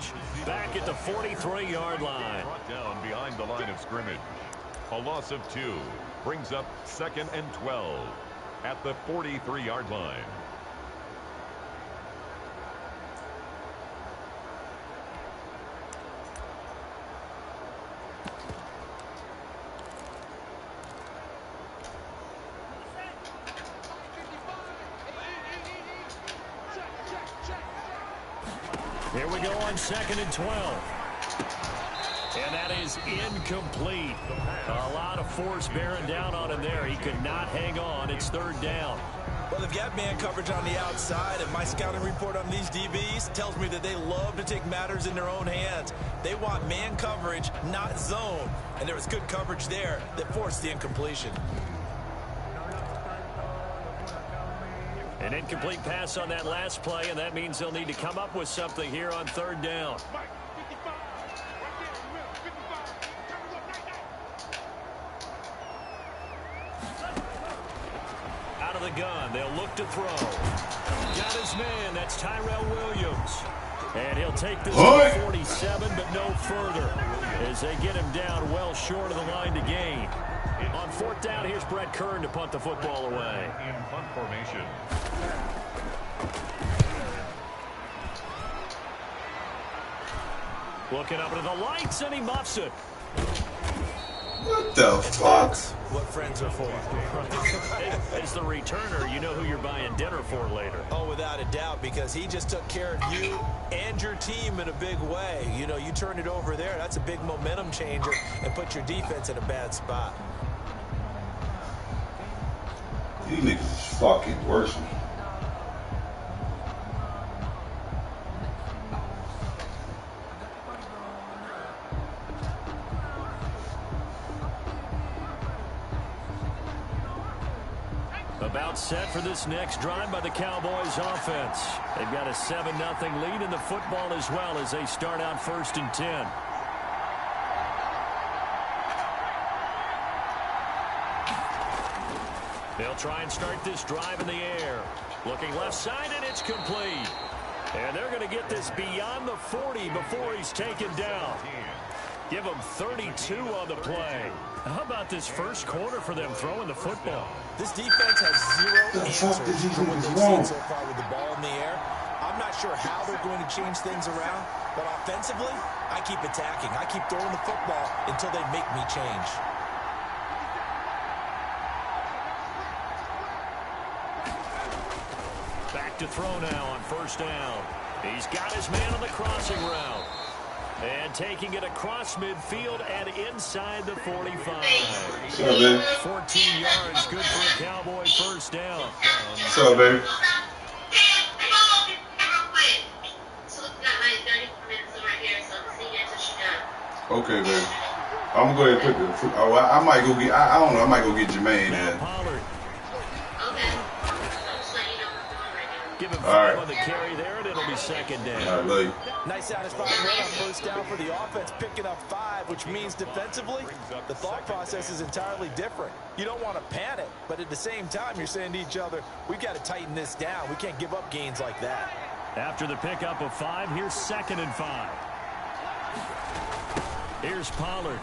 coverage. Back at the 43-yard line. Brought down behind the line of scrimmage. A loss of 2 brings up 2nd and 12 at the 43-yard line. Here we go on 2nd and 12. And that is incomplete. A lot of force bearing down on him there. He could not hang on. It's 3rd down. Well, they've got man coverage on the outside, and my scouting report on these DBs tells me that they love to take matters in their own hands. They want man coverage, not zone. And there was good coverage there that forced the incompletion. An incomplete pass on that last play, and that means they'll need to come up with something here on 3rd down. Out of the gun, they'll look to throw. Got his man, that's Tyrell Williams. And he'll take this to 47, but no further, as they get him down well short of the line to gain. On 4th down, here's Brett Kern to punt the football away. In punt formation. Looking up into the lights, and he muffs it. What the fuck? What friends are for. As the returner, you know who you're buying dinner for later. Oh, without a doubt, because he just took care of you and your team in a big way. You know, you turn it over there, that's a big momentum changer and put your defense in a bad spot. These niggas is fucking worse. About set for this next drive by the Cowboys offense. They've got a 7-0 lead in the football as well as they start out 1st and 10. They'll try and start this drive in the air. Looking left side, and it's complete. And they're going to get this beyond the 40 before he's taken down. Give them 32 on the play. How about this first quarter for them throwing the football? This defense has zero answers for what they've seen so far with the ball in the air. I'm not sure how they're going to change things around, but offensively, I keep attacking. I keep throwing the football until they make me change. Back to throw now on 1st down. He's got his man on the crossing route. And taking it across midfield and inside the 45. 14 yards, good for a Cowboy 1st down. What's up, baby? Okay, baby. I'm gonna go ahead and put the. Oh, I might go get. I don't know. I might go get Jermaine. Now Pollard. Give him 5 on the carry there, and it'll be 2nd down. All right, nice satisfying run on 1st down for the offense, picking up 5, which means defensively, the thought process is entirely different. You don't want to panic, but at the same time, you're saying to each other, we've got to tighten this down. We can't give up gains like that. After the pickup of 5, here's 2nd and 5. Here's Pollard.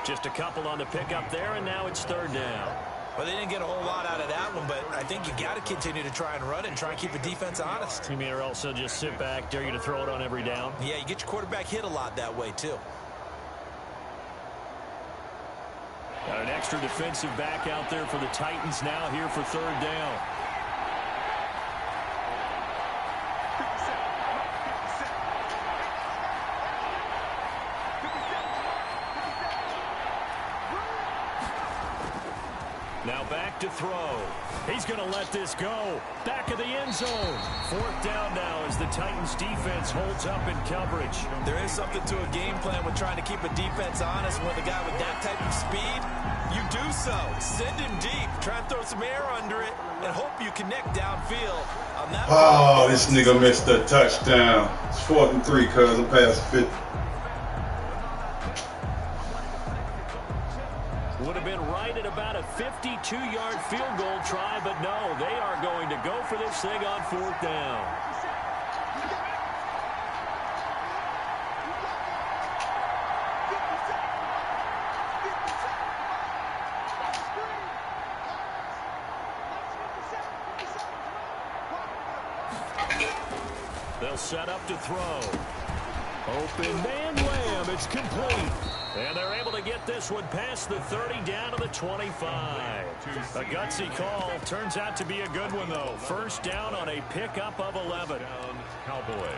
Just a couple on the pickup there, and now it's 3rd down. Well, they didn't get a whole lot out of that one, but I think you got to continue to try and run and try and keep the defense honest. You mean or also just sit back, dare you to throw it on every down? Yeah, you get your quarterback hit a lot that way, too. Got an extra defensive back out there for the Titans now here for 3rd down. Now back to throw. He's going to let this go. Back of the end zone. 4th down now as the Titans defense holds up in coverage. There is something to a game plan with trying to keep a defense honest. With a guy with that type of speed, you do so. Send him deep. Try and throw some air under it and hope you connect downfield. On that oh, this nigga missed a touchdown. It's 4th and 3, cuz I'm past 50. Would have been right at about a 52-yard field goal try, but no, they are going to go for this thing on 4th down. set up to throw. Open man Lamb. It's complete. And they're able to get this one past the 30 down to the 25. A gutsy call. Turns out to be a good one, though. First down on a pickup of 11. Down, Cowboys.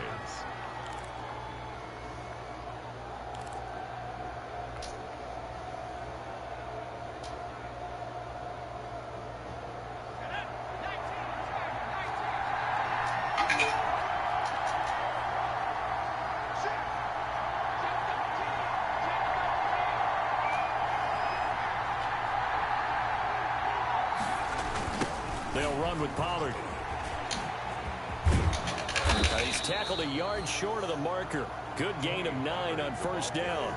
They'll run with Pollard. He's tackled a yard short of the marker. Good gain of 9 on first down.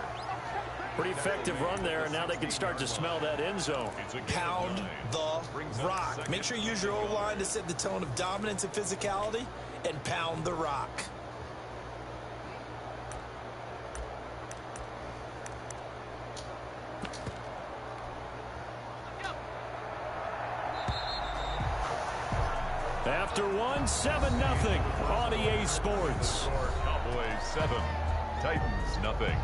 Pretty effective run there, and now they can start to smell that end zone. Pound the rock. Make sure you use your O-line to set the tone of dominance and physicality, and pound the rock. After one, 7-0 on EA Sports. Cowboys 7, Titans nothing.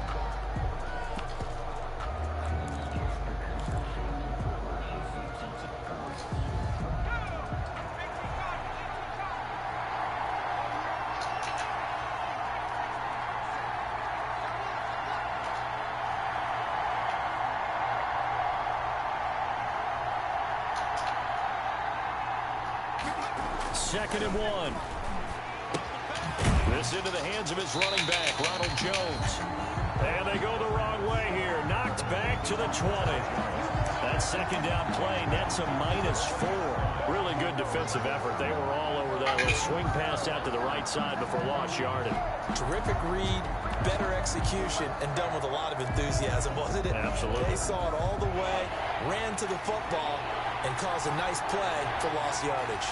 Second and 1. This into the hands of his running back, Ronald Jones. And they go the wrong way here. Knocked back to the 20. That second down play nets a -4. Really good defensive effort. They were all over that. Little swing pass out to the right side before lost yardage. Terrific read, better execution, and done with a lot of enthusiasm, wasn't it? Absolutely. They saw it all the way, ran to the football, and caused a nice play for lost yardage.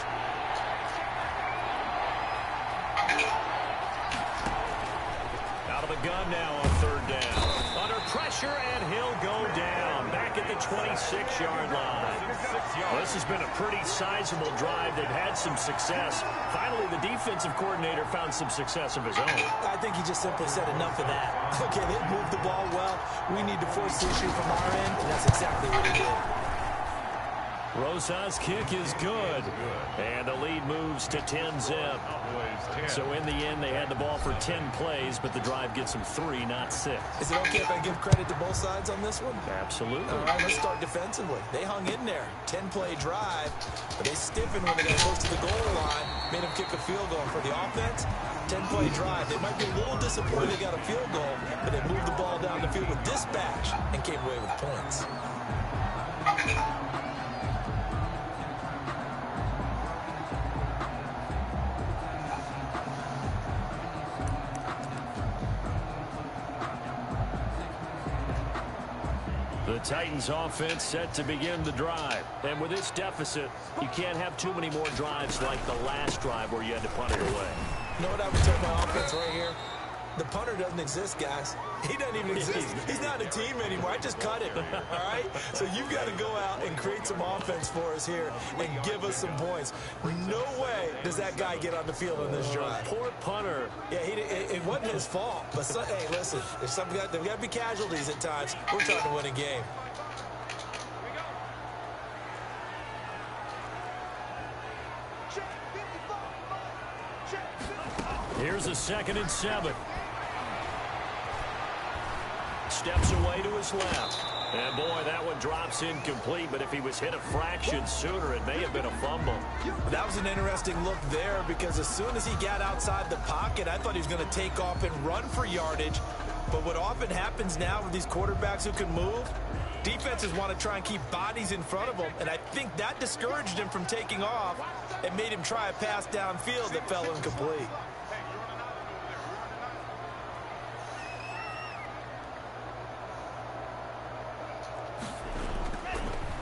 Out of the gun now on third down. Under pressure, and he'll go down. Back at the 26-yard line. Well, this has been a pretty sizable drive. They've had some success. Finally, the defensive coordinator found some success of his own. I think he just simply said enough of that. Okay, they moved the ball well. We need to force the issue from our end, and that's exactly what he did. Rosas' kick is good. And the lead moves to 10-zip. So in the end, they had the ball for 10 plays, but the drive gets them 3, not 6. Is it okay if I give credit to both sides on this one? Absolutely. All right, let's start defensively. They hung in there. 10-play drive, but they stiffened when they got close to the goal line, made them kick a field goal. For the offense, 10-play drive. They might be a little disappointed they got a field goal, but they moved the ball down the field with dispatch and came away with points. The Titans offense set to begin the drive. And with this deficit, you can't have too many more drives like the last drive where you had to punt it away. You know what I would tell my offense right here? The punter doesn't exist, guys. He doesn't even exist. He's not a team anymore. I just cut him, all right? So you've got to go out and create some offense for us here and give us some points. No way does that guy get on the field on this drive. Poor punter. Yeah, it wasn't his fault. But, hey, listen, there's got to be casualties at times. We're trying to win a game. Here's a 2nd and 7. Steps away to his left. And, boy, that one drops incomplete. But if he was hit a fraction sooner, it may have been a fumble. That was an interesting look there because as soon as he got outside the pocket, I thought he was going to take off and run for yardage. But what often happens now with these quarterbacks who can move, defenses want to try and keep bodies in front of them. And I think that discouraged him from taking off and made him try a pass downfield that fell incomplete.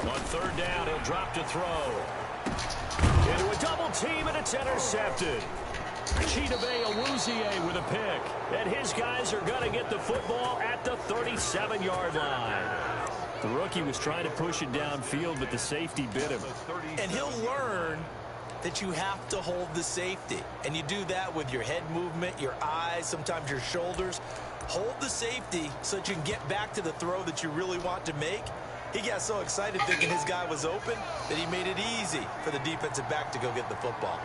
On third down, he'll drop to throw. Into a double team, and it's intercepted. Chidobe Awuzie with a pick. And his guys are going to get the football at the 37-yard line. The rookie was trying to push it downfield, but the safety bit him. And he'll learn that you have to hold the safety. And you do that with your head movement, your eyes, sometimes your shoulders. Hold the safety so that you can get back to the throw that you really want to make. He got so excited thinking his guy was open that he made it easy for the defensive back to go get the football.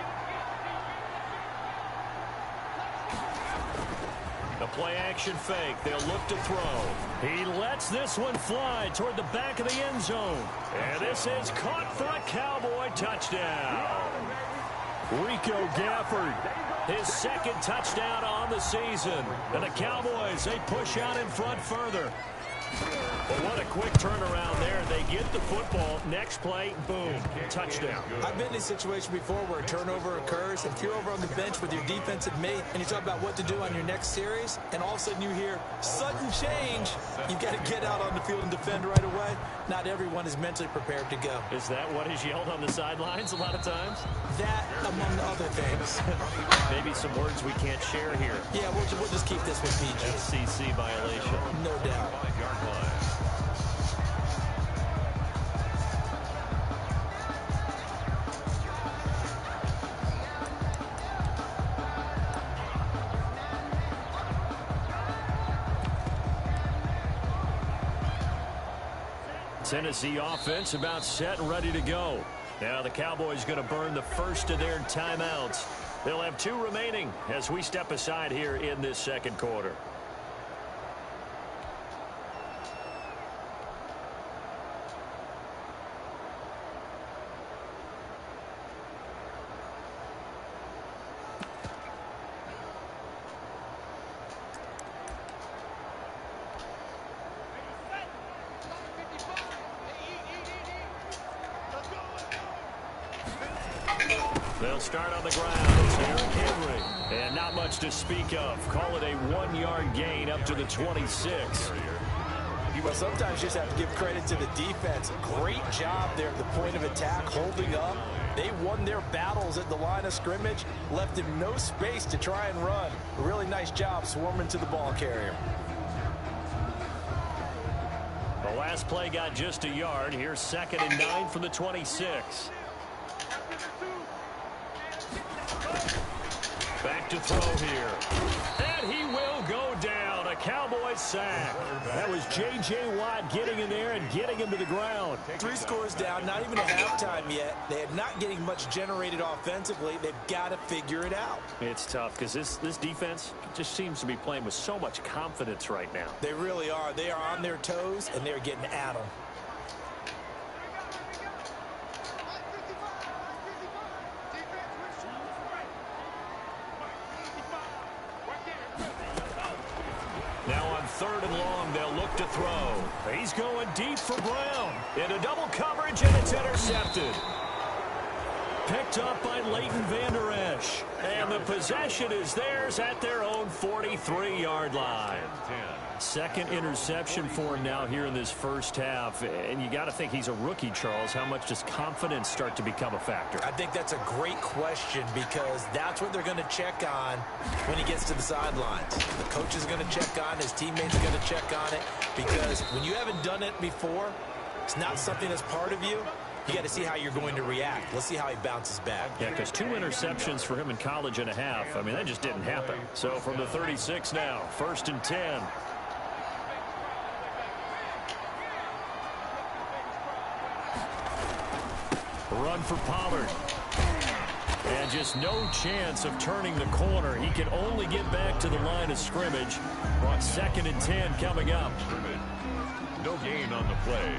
The play-action fake. They'll look to throw. He lets this one fly toward the back of the end zone. And this is caught for a Cowboy touchdown. Rico Gafford, his second touchdown on the season. And the Cowboys, they push out in front further. But what a quick turnaround there. They get the football. Next play, boom, touchdown. I've been in a situation before where a turnover occurs, and if you're over on the bench with your defensive mate and you talk about what to do on your next series, and all of a sudden you hear sudden change, you've got to get out on the field and defend right away. Not everyone is mentally prepared to go. Is that what is yelled on the sidelines a lot of times? That, among other things. Maybe some words we can't share here. Yeah, we'll just keep this with PG. FCC violation. No doubt. Tennessee offense about set and ready to go. Now the Cowboys going to burn the first of their timeouts. They'll have 2 remaining as we step aside here in this second quarter. They'll start on the ground. It's Derrick Henry. And not much to speak of. Call it a 1-yard gain up to the 26. Well, sometimes you just have to give credit to the defense. Great job there at the point of attack, holding up. They won their battles at the line of scrimmage, left him no space to try and run. A really nice job swarming to the ball carrier. The last play got just a yard. Here's 2nd and 9 from the 26. Back to throw here. And he will go down. A Cowboys sack. That was J.J. Watt getting in there and getting him to the ground. 3 scores down, not even at halftime yet. They are not getting much generated offensively. They've got to figure it out. It's tough because this defense just seems to be playing with so much confidence right now. They really are. They are on their toes, and they're getting at them. Now on 3rd and long, they'll look to throw. He's going deep for Brown. Into double coverage, and it's intercepted. Picked up by Leighton Vander Esch. And the possession is theirs at their own 43-yard line. 2nd interception for him now here in this first half. And you got to think he's a rookie, Charles. How much does confidence start to become a factor? I think that's a great question because that's what they're going to check on when he gets to the sidelines. The coach is going to check on, his teammates are going to check on it because when you haven't done it before, it's not something that's part of you. You got to see how you're going to react. Let's see how he bounces back. Yeah, because 2 interceptions for him in college and a half. I mean, that just didn't happen. So from the 36 now, 1st and 10. Run for Pollard. And just no chance of turning the corner. He can only get back to the line of scrimmage. 2nd and 10 coming up. No gain on the play.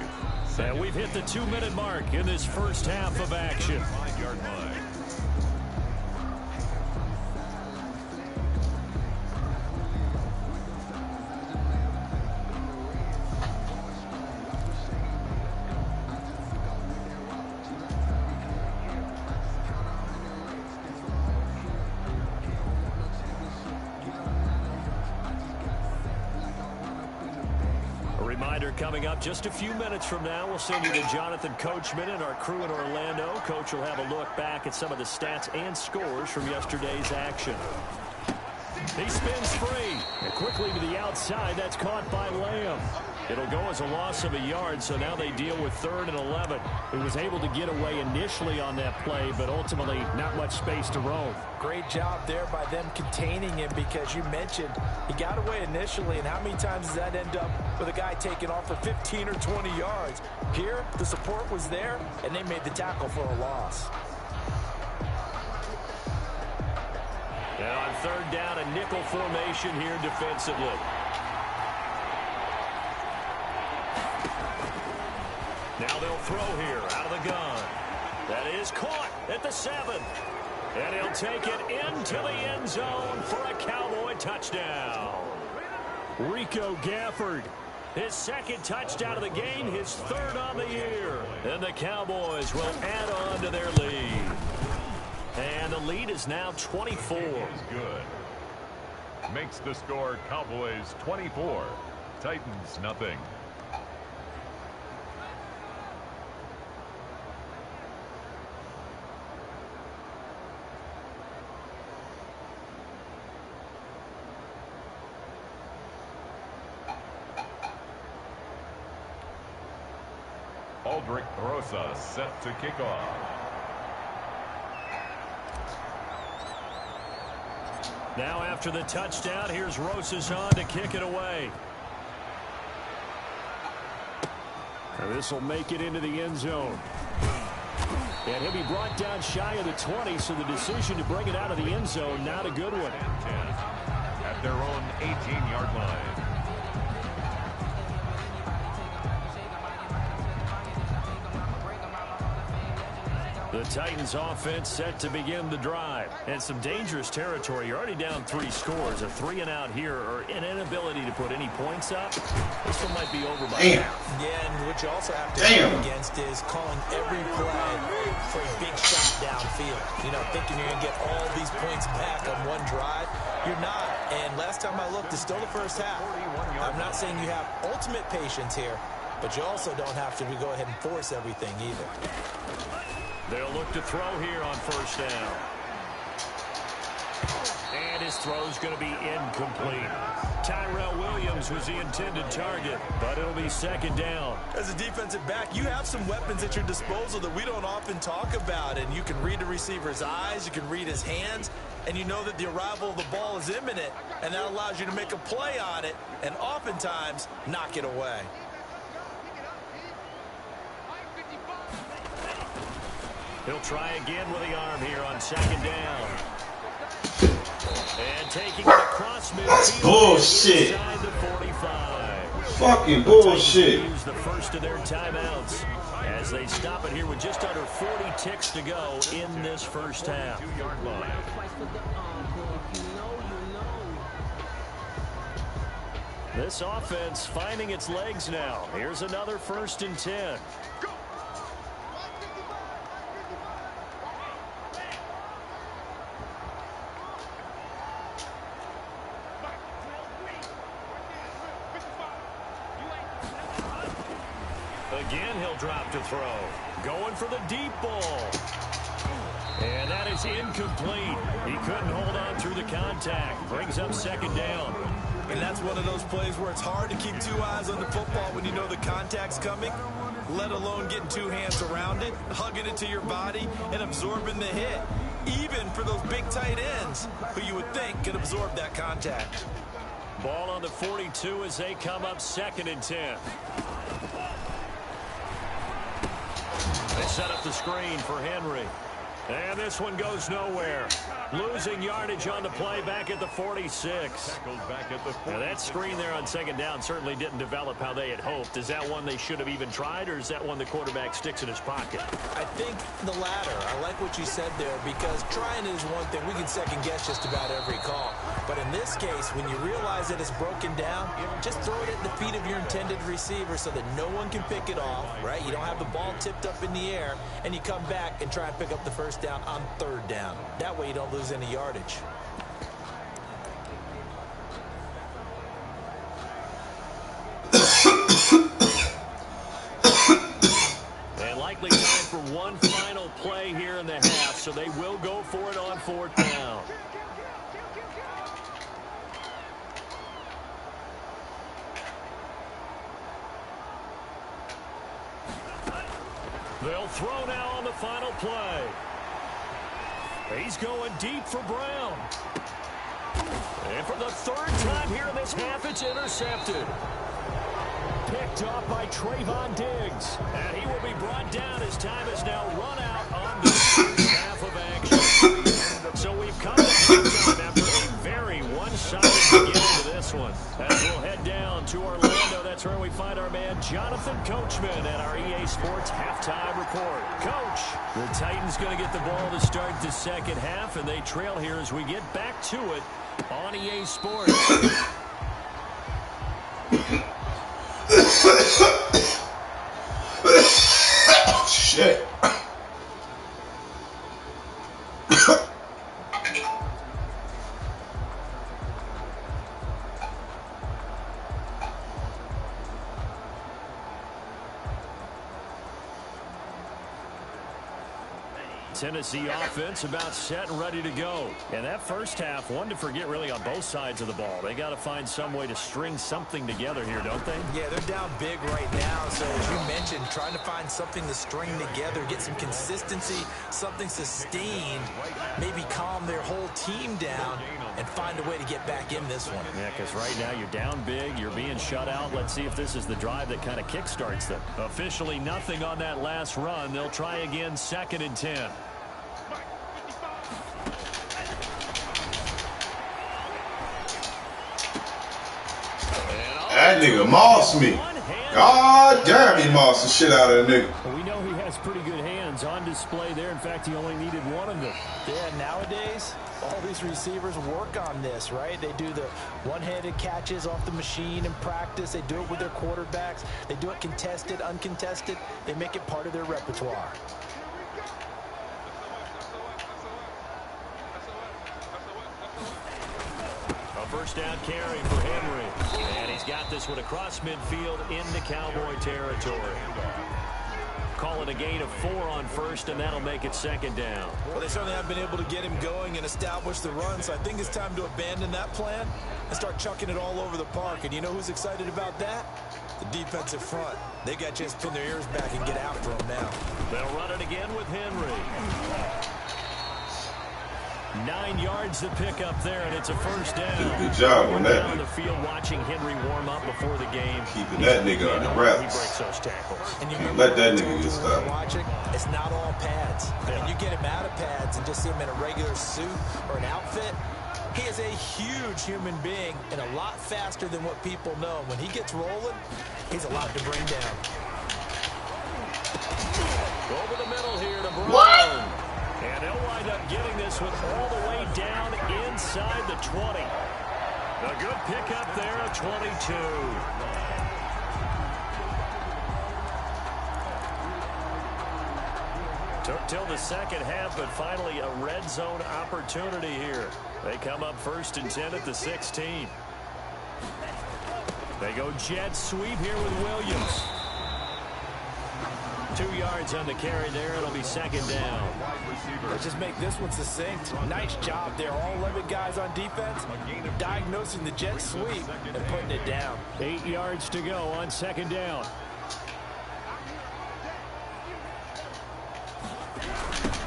And we've hit the 2-minute mark in this first half of action. 5-yard line. Coming up just a few minutes from now, we'll send you to Jonathan Coachman and our crew in Orlando. Coach will have a look back at some of the stats and scores from yesterday's action. He spins free. And quickly to the outside. That's caught by Lamb. It'll go as a loss of a yard, so now they deal with 3rd and 11. He was able to get away initially on that play, but ultimately not much space to roam. Great job there by them containing him, because you mentioned he got away initially, and how many times does that end up with a guy taking off for 15 or 20 yards? Here, the support was there, and they made the tackle for a loss. And on 3rd down, a nickel formation here defensively. Now they'll throw here out of the gun. That is caught at the 7. And he'll take it into the end zone for a Cowboy touchdown. Rico Gafford, his 2nd touchdown of the game, his 3rd on the year. And the Cowboys will add on to their lead. And the lead is now 24. Good. Makes the score Cowboys 24, Titans nothing. Aldrich Rosa set to kick off. Now after the touchdown, here's Rosas on to kick it away. And this will make it into the end zone. And he'll be brought down shy of the 20, so the decision to bring it out of the end zone, not a good one. At their own 18-yard line. The Titans offense set to begin the drive. And some dangerous territory. You're already down 3 scores. A 3-and-out here, or an inability to put any points up. This one might be over by half. Yeah, and what you also have to guard against is calling every play for a big shot downfield. You know, thinking you're going to get all these points back on one drive. You're not. And last time I looked, it's still the first half. I'm not saying you have ultimate patience here, but you also don't have to go ahead and force everything either. They'll look to throw here on 1st down. And his throw's going to be incomplete. Tyrell Williams was the intended target, but it'll be 2nd down. As a defensive back, you have some weapons at your disposal that we don't often talk about, and you can read the receiver's eyes, you can read his hands, and you know that the arrival of the ball is imminent, and that allows you to make a play on it, and oftentimes knock it away. He'll try again with the arm here on 2nd down. And taking it across midfield. That's bullshit. Inside the 45. Fucking bullshit. Use the first of their timeouts as they stop it here with just under 40 ticks to go in this first half. 2-yard line. This offense finding its legs now. Here's another 1st and 10. Again, he'll drop to throw. Going for the deep ball. And that is incomplete. He couldn't hold on through the contact. Brings up 2nd down. And that's one of those plays where it's hard to keep 2 eyes on the football when you know the contact's coming, let alone getting 2 hands around it, hugging it to your body, and absorbing the hit. Even for those big tight ends who you would think could absorb that contact. Ball on the 42 as they come up 2nd and 10. They set up the screen for Henry. And this one goes nowhere. Losing yardage on the play back at the 46. Back at the 46. Now that screen there on 2nd down certainly didn't develop how they had hoped. Is that one they should have even tried, or is that one the quarterback sticks in his pocket? I think the latter. I like what you said there, because trying is one thing. We can second guess just about every call. But in this case, when you realize that it's broken down, just throw it at the feet of your intended receiver so that no one can pick it off, right? You don't have the ball tipped up in the air, and you come back and try and pick up the 1st down on 3rd down. That way you don't lose any yardage. And likely time for one final play here in the half, so they will go for it on 4th down. They'll throw now on the final play. He's going deep for Brown. And for the third time here in this half, it's intercepted. Picked off by Trayvon Diggs. And he will be brought down as time is now run out on this first half of action. So we've come to halftime after a very one-sided beginning to this one. As we'll head down to Orlando, that's where we find our man Jonathan Coachman at our EA Sports halftime report. Coach, the Titans going to get the ball to start the second half, and they trail here as we get back to it on EA Sports. Shit. Tennessee offense about set and ready to go. And that first half, one to forget really on both sides of the ball. They got to find some way to string something together here, don't they? Yeah, they're down big right now. So as you mentioned, trying to find something to string together, get some consistency, something sustained, maybe calm their whole team down and find a way to get back in this one. Yeah, because right now you're down big, you're being shut out. Let's see if this is the drive that kind of kickstarts them. Officially nothing on that last run. They'll try again, 2nd and 10. That nigga mossed me. God damn, he mossed the shit out of that nigga. Well, we know he has pretty good hands on display there. In fact, he only needed one of them. Yeah, nowadays, all these receivers work on this, right? They do the one-handed catches off the machine in practice. They do it with their quarterbacks. They do it contested, uncontested. They make it part of their repertoire. First down carry for Henry. And he's got this one across midfield into Cowboy territory. Call it a gain of 4 on first, and that'll make it 2nd down. Well, they certainly have been able to get him going and establish the run, so I think it's time to abandon that plan and start chucking it all over the park. And you know who's excited about that? The defensive front. They got to just pin their ears back and get after him now. They'll run it again with Henry. 9 yards to pick up there, and it's a first down. Good job on that. On the field watching Henry warm up before the game. Keeping that nigga under wraps. He breaks those tackles. And you let that nigga get stopped. Watching, it's not all pads. Yeah. And you get him out of pads and just see him in a regular suit or an outfit. He is a huge human being and a lot faster than what people know. When he gets rolling, he's a lot to bring down. Over the middle here to Brown. What? And they'll wind up getting this one all the way down inside the 20. A good pickup there at 22. Took till the second half, but finally a red zone opportunity here. They come up 1st and 10 at the 16. They go jet sweep here with Williams. 2 yards on the carry there. It'll be 2nd down. Let's just make this one succinct. Nice job there. All 11 guys on defense diagnosing the jet sweep and putting it down. 8 yards to go on 2nd down.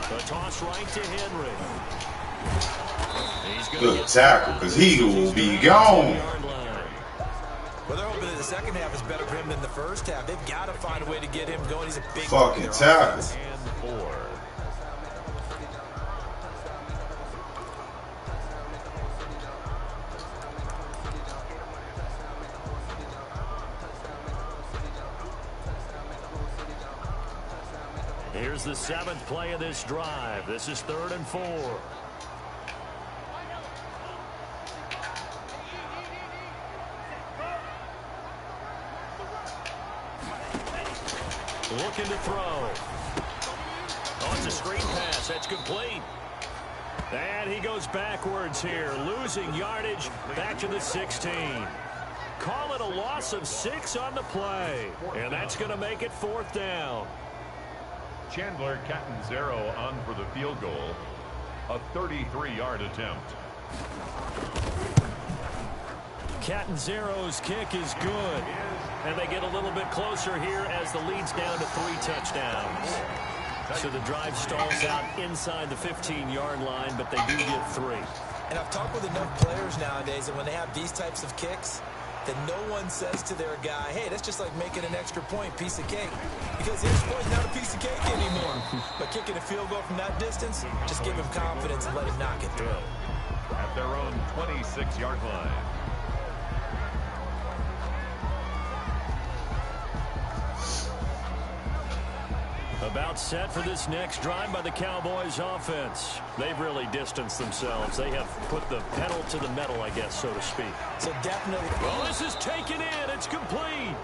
The toss right to Henry. He's good tackle, because he will be gone. Well, they're hoping that the second half is better for him than the first half. They've got to find a way to get him going. He's a big fucking tackle. And 4. Here's the 7th play of this drive. This is 3rd and 4. Looking to throw. Oh, it's a screen pass. That's complete. And he goes backwards here, losing yardage back to the 16. Call it a loss of 6 on the play. And that's going to make it 4th down. Chandler Catanzaro on for the field goal. A 33-yard attempt. Catanzaro's kick is good. And they get a little bit closer here as the lead's down to 3 touchdowns. So the drive stalls out inside the 15-yard line, but they do get 3. And I've talked with enough players nowadays that when they have these types of kicks, that no one says to their guy, hey, that's just like making an extra point, piece of cake. Because the extra point's not a piece of cake anymore. But kicking a field goal from that distance, just give him confidence and let him knock it through. At their own 26-yard line. About set for this next drive by the Cowboys offense. They've really distanced themselves. They have put the pedal to the metal, I guess, so to speak. So definitely. Well, this is taken in. It's complete.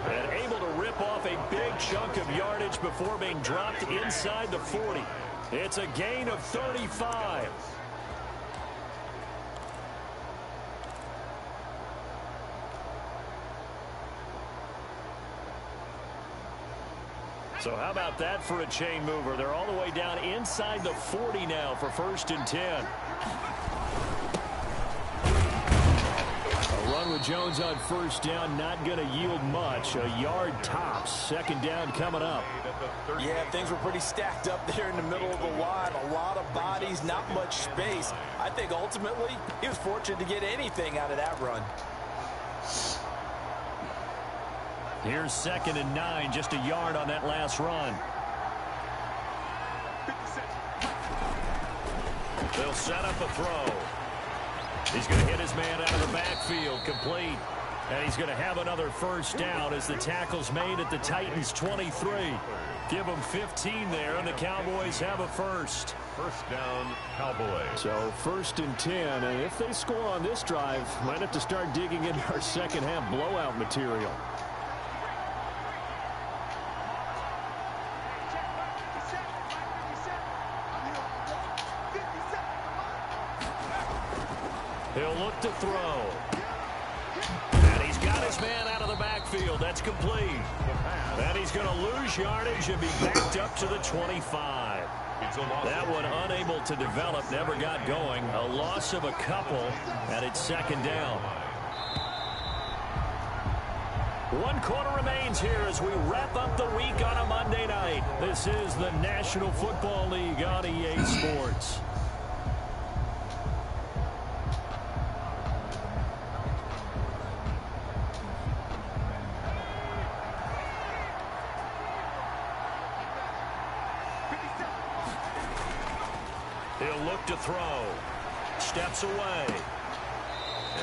And able to rip off a big chunk of yardage before being dropped inside the 40. It's a gain of 35. So how about that for a chain mover? They're all the way down inside the 40 now for 1st and 10. A run with Jones on 1st down, not going to yield much. A yard tops. 2nd down coming up. Yeah, things were pretty stacked up there in the middle of the line. A lot of bodies, not much space. I think ultimately he was fortunate to get anything out of that run. Here's 2nd and 9, just a yard on that last run. They'll set up a throw. He's going to hit his man out of the backfield, complete. And he's going to have another 1st down as the tackle's made at the Titans' 23. Give them 15 there, and the Cowboys have a 1st. 1st down, Cowboys. So 1st and 10, and if they score on this drive, might have to start digging into our second-half blowout material. He'll look to throw. And he's got his man out of the backfield. That's complete. And he's going to lose yardage and be backed up to the 25. That one unable to develop, never got going. A loss of a couple, and it's 2nd down. 1 quarter remains here as we wrap up the week on a Monday night. This is the National Football League on EA Sports. He'll look to throw. Steps away.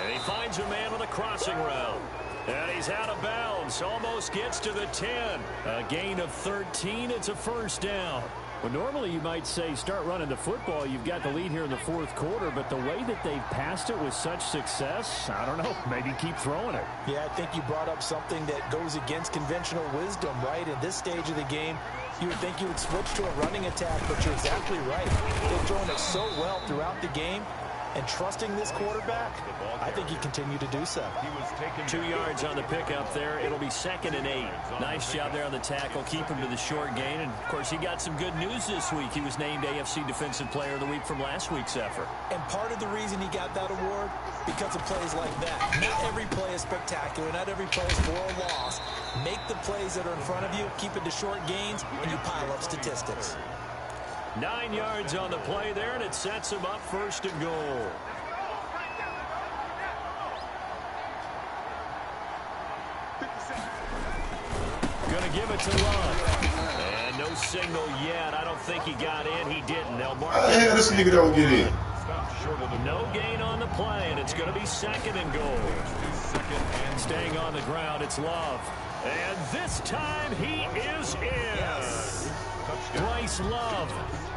And he finds a man with a crossing route. And he's out of bounds. Almost gets to the 10. A gain of 13. It's a 1st down. Well, normally you might say start running the football. You've got the lead here in the 4th quarter. But the way that they've passed it with such success, I don't know, maybe keep throwing it. Yeah, I think you brought up something that goes against conventional wisdom, right? In this stage of the game, you would think you would switch to a running attack, but you're exactly right. They've thrown it so well throughout the game. And trusting this quarterback, I think he continued to do so. 2 yards on the pickup there. It'll be 2nd and 8. Nice job there on the tackle. Keep him to the short gain. And, of course, he got some good news this week. He was named AFC Defensive Player of the Week from last week's effort. And part of the reason he got that award, because of plays like that. Not every play is spectacular. Not every play is for a loss. Make the plays that are in front of you, keep it to short gains, and you pile up statistics. 9 yards on the play there, and it sets him up 1st and goal. Going to give it to Love. And no signal yet. I don't think he got in. He didn't. They'll mark it. Yeah, this nigga don't get in. No gain on the play, and it's going to be 2nd and goal. Staying on the ground, it's Love. And this time he is in. Bryce Love,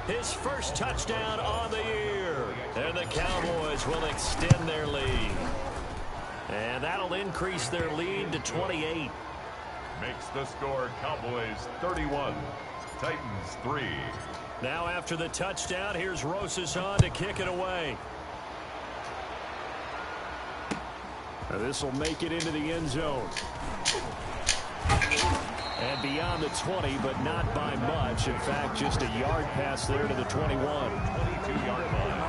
his 1st touchdown on the year. And the Cowboys will extend their lead. And that'll increase their lead to 28. Makes the score Cowboys 31, Titans 3. Now after the touchdown, here's Rosas on to kick it away. This will make it into the end zone. And beyond the 20, but not by much. In fact, just a yard pass there to the 21. 22-yard line.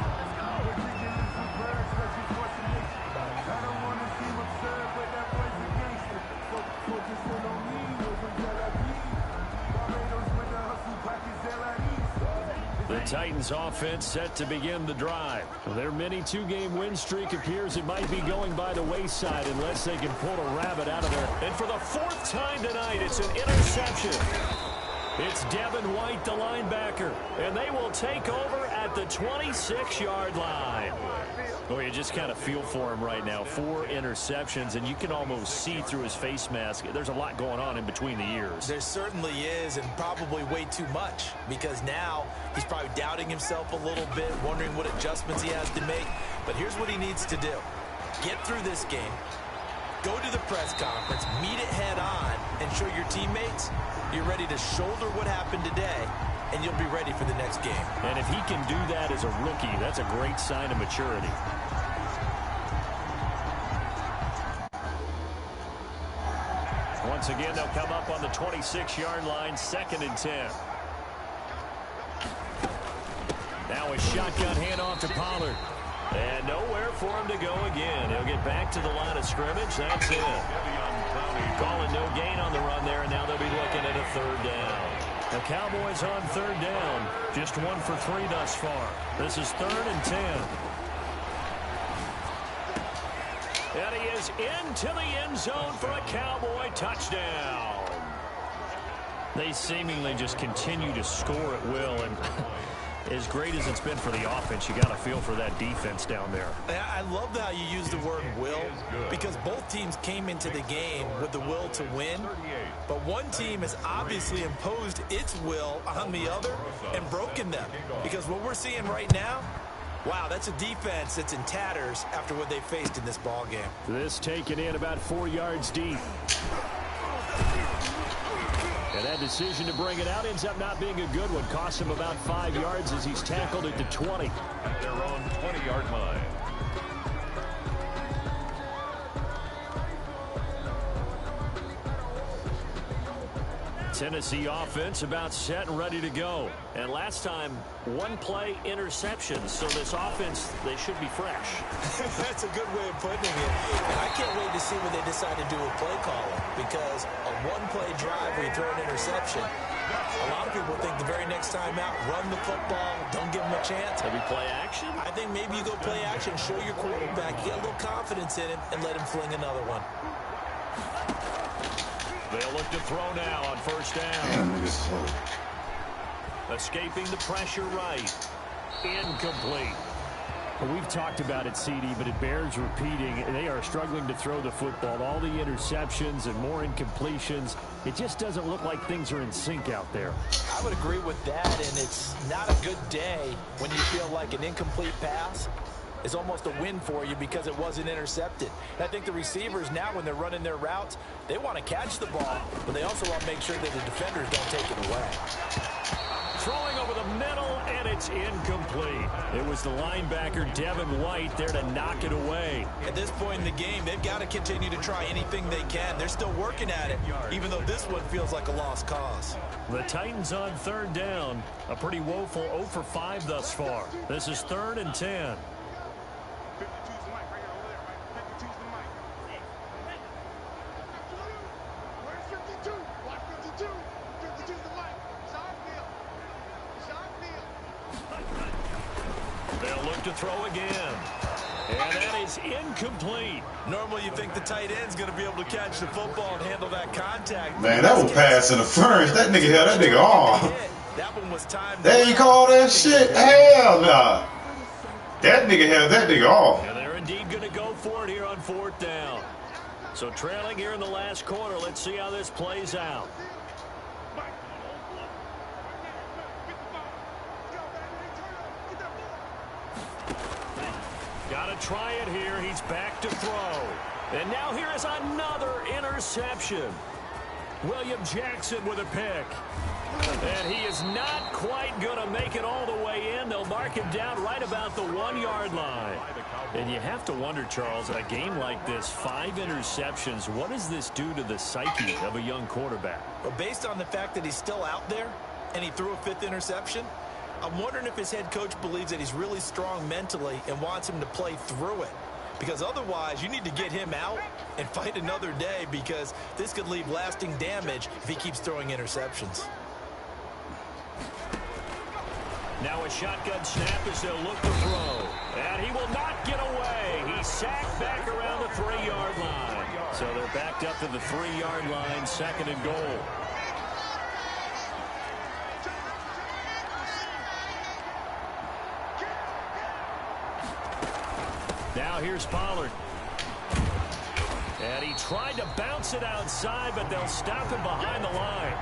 Titans offense set to begin the drive. Their mini two-game win streak appears it might be going by the wayside unless they can pull a rabbit out of there. And for the fourth time tonight, it's an interception. It's Devin White, the linebacker, and they will take over at the 26-yard line. Well, you just kind of feel for him right now. 4 interceptions, and you can almost see through his face mask. There's a lot going on in between the ears. There certainly is, and probably way too much, because now he's probably doubting himself a little bit, wondering what adjustments he has to make. But here's what he needs to do. Get through this game, go to the press conference, meet it head on, and show your teammates you're ready to shoulder what happened today, and you'll be ready for the next game. And if he can do that as a rookie, that's a great sign of maturity. Once again, they'll come up on the 26-yard line, 2nd and 10. Now a shotgun handoff to Pollard. And nowhere for him to go again. He'll get back to the line of scrimmage. That's it. Calling no gain on the run there, and now they'll be looking at a 3rd down. The Cowboys on 3rd down. Just 1 for 3 thus far. This is 3rd and 10. And he is into the end zone for a Cowboy touchdown. They seemingly just continue to score at will, and as great as it's been for the offense, you got to feel for that defense down there. I love how you use the word will, because both teams came into the game with the will to win, but one team has obviously imposed its will on the other and broken them, because what we're seeing right now, wow, that's a defense that's in tatters after what they faced in this ball game. This taken in about 4 yards deep. And that decision to bring it out ends up not being a good one. Costs him about 5 yards as he's tackled at the 20. At their own 20-yard line. Tennessee offense about set and ready to go. And last time, 1-play interception. So this offense, they should be fresh. That's a good way of putting it. And I can't wait to see what they decide to do with play calling, because a 1-play drive where you throw an interception, a lot of people think the very next time out, run the football, don't give them a chance. Maybe play action? I think maybe you go play action, show your quarterback, get a little confidence in him, and let him fling another one. They'll look to throw now on 1st down. Escaping the pressure right. Incomplete. Well, we've talked about it, CD, but it bears repeating. They are struggling to throw the football. All the interceptions and more incompletions. It just doesn't look like things are in sync out there. I would agree with that, and it's not a good day when you feel like an incomplete pass is almost a win for you because it wasn't intercepted. And I think the receivers now, when they're running their routes, they want to catch the ball, but they also want to make sure that the defenders don't take it away. Throwing over the middle, and it's incomplete. It was the linebacker, Devin White, there to knock it away. At this point in the game, they've got to continue to try anything they can. They're still working at it, even though this one feels like a lost cause. The Titans on 3rd down. A pretty woeful 0 for 5 thus far. This is 3rd and 10. They'll look to throw again. And that is incomplete. Normally you think the tight end's going to be able to catch the football and handle that contact. Man, that was pass interference. That nigga held that nigga on. That one was timed. They ain't call that shit. Hell nah. That nigga held that nigga off. And they're indeed going to go for it here on 4th down. So trailing here in the last quarter. Let's see how this plays out. Got to try it here. He's back to throw. And now here is another interception. William Jackson with a pick. And he is not quite going to make it all the way in. They'll mark him down right about the 1-yard line. And you have to wonder, Charles, a game like this, 5 interceptions, what does this do to the psyche of a young quarterback? Well, based on the fact that he's still out there and he threw a 5th interception, I'm wondering if his head coach believes that he's really strong mentally and wants him to play through it. Because otherwise, you need to get him out and fight another day, because this could leave lasting damage if he keeps throwing interceptions. Now a shotgun snap as they'll look to throw. And he will not get away. He's sacked back around the 3-yard line. So they're backed up to the 3-yard line, 2nd and goal. Now here's Pollard. And he tried to bounce it outside, but they'll stop him behind the line.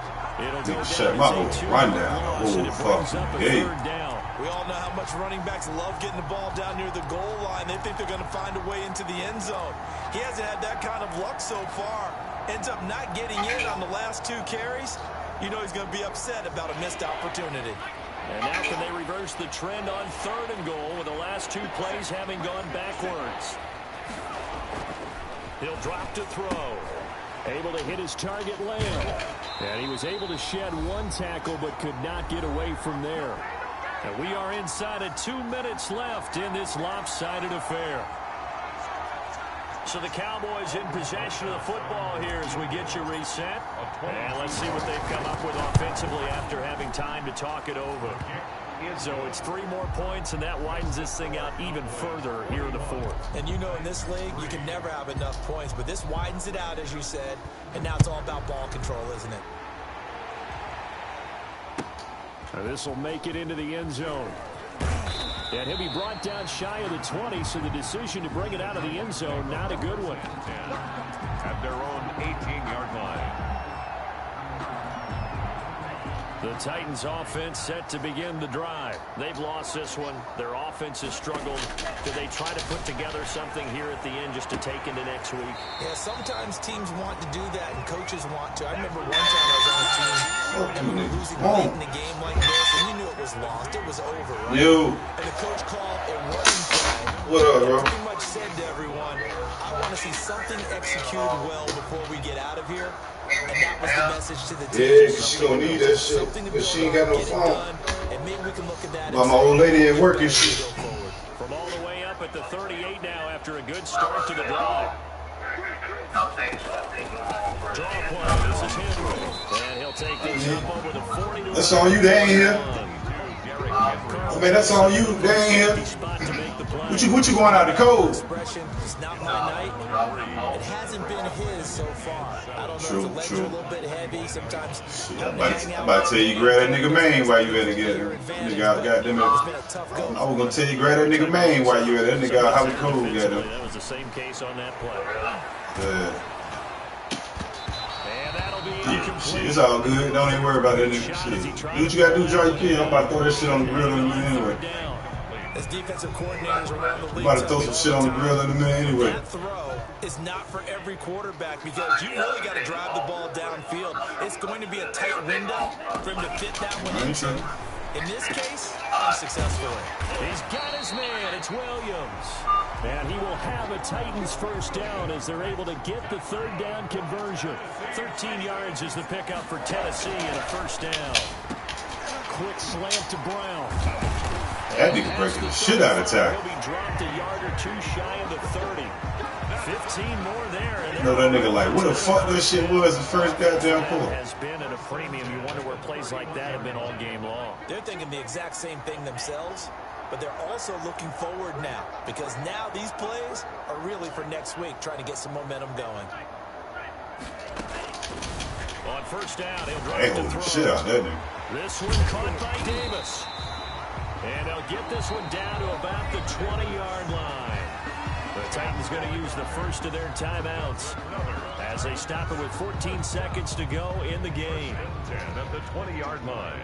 It'll go down shut my whole run down. and it brings up a Hey. 3rd down. We all know how much running backs love getting the ball down near the goal line. They think they're going to find a way into the end zone. He hasn't had that kind of luck so far. Ends up not getting in on the last 2 carries. You know he's going to be upset about a missed opportunity. And now can they reverse the trend on 3rd and goal with the last 2 plays having gone backwards? He'll drop to throw. Able to hit his target, Lamb. And he was able to shed 1 tackle but could not get away from there. And we are inside of 2 minutes left in this lopsided affair. So the Cowboys in possession of the football here as we get you reset. And let's see what they've come up with offensively after having time to talk it over. So it's 3 more points, and that widens this thing out even further here in the 4th. And you know in this league, you can never have enough points, but this widens it out, as you said, and now it's all about ball control, isn't it? This will make it into the end zone. And he'll be brought down shy of the 20, so the decision to bring it out of the end zone, not a good one. At their own 18-yard line. The Titans offense set to begin the drive. They've lost this one. Their offense has struggled. Do they try to put together something here at the end just to take into next week? Yeah, sometimes teams want to do that and coaches want to. I remember one time I was on a team and we were losing late in a game like this, and you knew it was lost. It was over, right? And the coach called a running play. What up, bro? Pretty much said to everyone, I want to see something executed well before we get out of here. And that was the message to the team. Yeah, cause she don't need that shit. Cause she ain't got no phone. And maybe we can look at that. But my old lady at work and shit. From all the way up at the 38 now after a good start to the drive. Draw play. This is Henry. And he'll take things up over the 40. That's on you, they ain't here. I mean, that's on you, they ain't here. What you going out the cold? It's not my night. It hasn't been his so far. I don't know if the legs are a little bit heavy. Sometimes I'm about to tell you, grab that nigga main while you at it again. Nigga, goddamn it. I was gonna tell you, grab that nigga main while you at it. That nigga out Holly Cold, goddamn. That was the same case on that play. Yeah. And that'll be Shit, it's all good. Don't even worry about that nigga. Shit. Do what you gotta do, draw your kid. I'm about to throw that shit on the grill in a minute anyway. As defensive coordinators around the league, I'm about to throw some shit on the grill in a minute anyway. That throw is not for every quarterback because you really got to drive the ball downfield. It's going to be a tight window for him to fit that one into. In this case, unsuccessfully. He's got his man. It's Williams. And he will have a Titans first down as they're able to get the 3rd down conversion. 13 yards is the pickup for Tennessee and a first down. Quick slant to Brown. That nigga breaking the shit out of tackle. He'll be dropped a yard or 2 shy of the 30. 15 more there. You know that nigga like, what the fuck that shit was the first goddamn quarter. Has been at a premium. You wonder where plays like that have been all game long. They're thinking the exact same thing themselves, but they're also looking forward now because now these plays are really for next week, trying to get some momentum going. On first down, he'll drive Hey, to holy throw. shit out that nigga. This one caught by Davis. And they'll get this one down to about the 20-yard line. The Titans going to use the first of their timeouts as they stop it with 14 seconds to go in the game. 10 at the 20-yard line.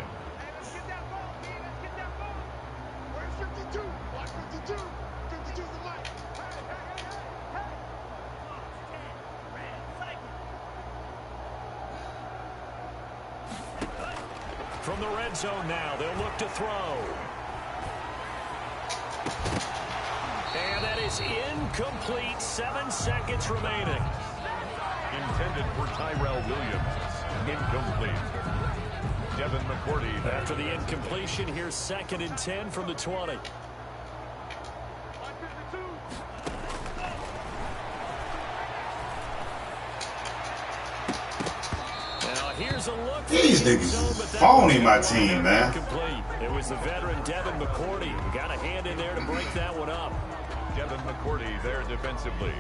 From the red zone now, they'll look to throw. And that is incomplete. 7 seconds remaining. Intended for Tyrell Williams. Incomplete. Devin McCourty. After the incompletion, here's 2nd and 10 from the 20. Now here's Here's a look. These niggas is phony, my team, man. Complete. It was the veteran Devin McCourty who got a hand in there to break that one up. Devin McCourty there defensively.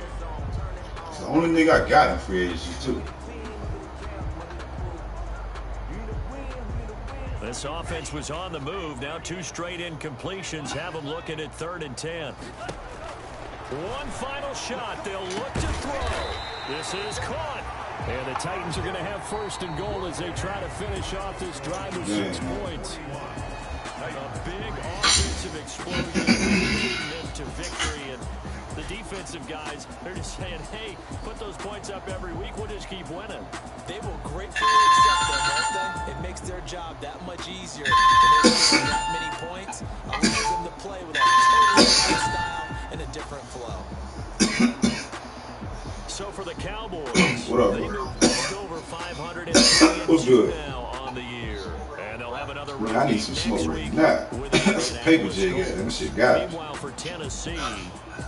It's the only nigga I got in free agency, too. This offense was on the move. Now 2 straight incompletions have them looking at 3rd and 10. One final shot. They'll look to throw. This is caught. And the Titans are going to have 1st and goal as they try to finish off this drive with 6 points. A big offensive explosion leading them to victory. And the defensive guys, they're just saying, hey, put those points up every week. We'll just keep winning. They will gratefully accept that, won't they? It makes their job that much easier. When they're getting that many points, allows them to play with a totally different style and a different flow. So for the Cowboys, what up, they bro? move just over 500 What's good? now on the year. And they'll have another Man, I need some smoke right now. That's a paper jig, man. That shit got it. Meanwhile, for Tennessee,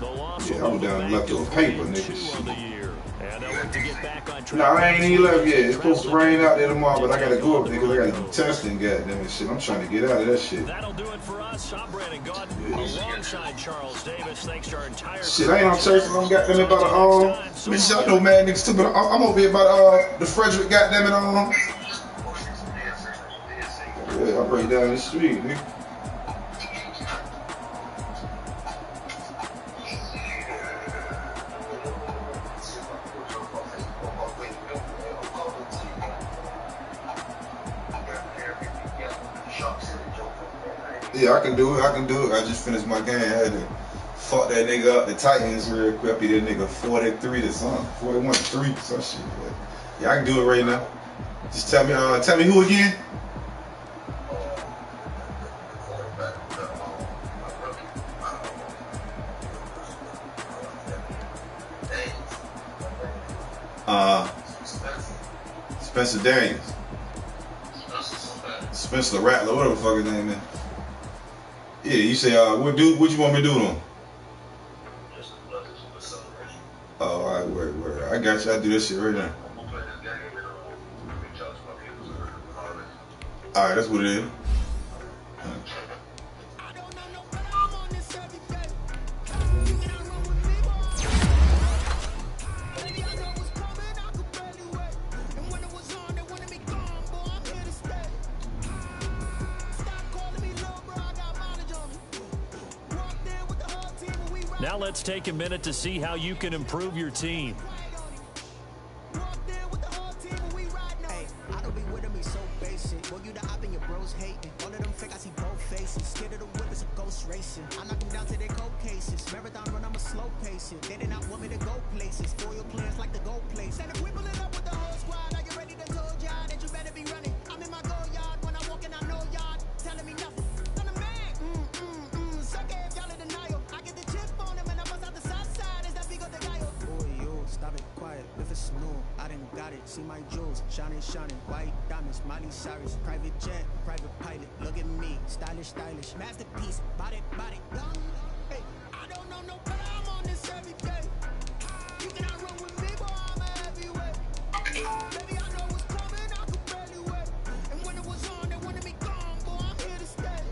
the loss Yeah, I'm down left to a paper, nigga. on the year. And they'll look to get back on track. Nah, I ain't even left yet. It's supposed to rain out there tomorrow, but I gotta go up there because I gotta do testing, goddamn it, shit. I'm trying to get out of that shit. That'll do it for us. I'm Brandon Gordon alongside Charles Davis. Thanks to our entire Shit, I ain't on church. I'm goddamn it about bitch, y'all know mad niggas too, but I'm over here about the Frederick, goddamn it, yeah, I break down the street, nigga. Yeah, I can do it. I can do it. I just finished my game. I had to fuck that nigga up, the Titans, real quick. I beat that nigga 43 to something, 41-3, some shit. But yeah, I can do it right now. Just tell me who again? Spencer Daniels. Spencer Rattler, whatever the fuck his name is. Yeah, you say, what you want me to do to him? Oh, alright, word. I got you. I do this shit right now. Alright, that's what it is. Now let's take a minute to see how you can improve your team. See my jewels, shining, white diamonds, Miley Cyrus, private jet, private pilot, look at me, stylish, masterpiece, body, young, hey, I don't know no better, I'm on this every day, you cannot run with me, boy, I'm a heavyweight, baby, I know what's coming, I could barely wait, and when it was on, they wanted me gone, boy, I'm here to stay,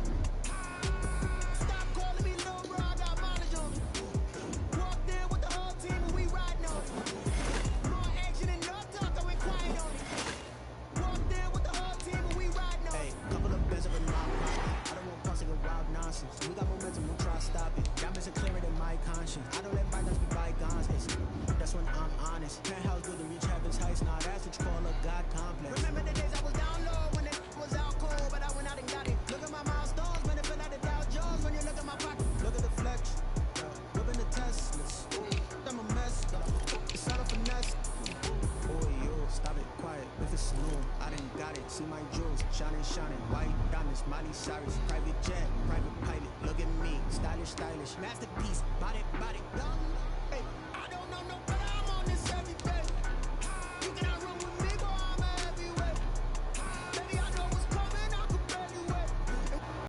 stop calling me little bro, I got mileage on me, walked in with the whole team and we riding on it. We got momentum, we'll try to stop it. Diamonds are clearer than my conscience. I don't let bygones be bygones. That's when I'm honest. Penthouse good to reach heaven's heights. Now that's what you call a God complex. Remember the days I was down low when it was out cold, but I went out and got it. Look at my milestones, when it fell out the Dow Jones. When you look at my pocket, look at the flex. Whipping the Teslas. I'm a mess. It's not a finesse. Boy, yo, stop it, quiet. If it's new, I didn't got it. See my jewels, shining, white diamonds, Miley Cyrus, private jet, private pilot. Look at me, stylish, masterpiece, body, young.